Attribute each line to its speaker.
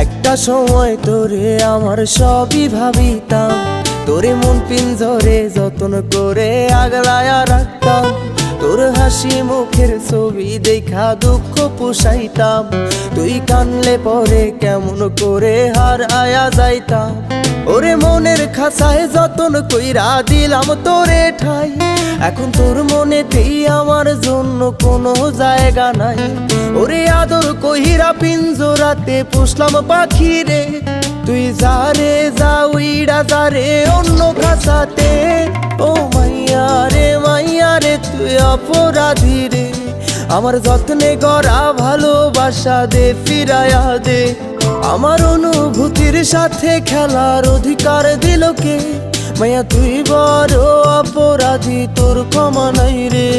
Speaker 1: একটা সময় তোরে আমার সবই ভাবিতাম, তোরে মন পিঞ্জরে যত্ন করে আগলায়া রাখতাম। তোর হাসি মুখের ছবি দেখা দুঃখ পুষাইতাম, তুই কানলে পরে কেমন করে হারায়া যাইতাম। ওরে মনের খাঁচায় যতন কইরা দিলাম তোরে ঠাই, এখন তোর মনেতেই আমার জন্য কোনো জায়গা নাই। ওরে আদর কইরা পিঞ্জরাতে পুষলাম পাখি রে, তুই যারে যা উইড়া যারে অন্য খাঁচাতে। ও মাইয়া রে তুই অপরাধী রে, আমার যত্নে গড়া ভালোবাসা দে ফিরায়া দে। আমার অনুভূতির সাথে খেলার অধিকার দিল কে? মাইয়া তুই বড় অপরাধী, তোর ক্ষমা নাই রে।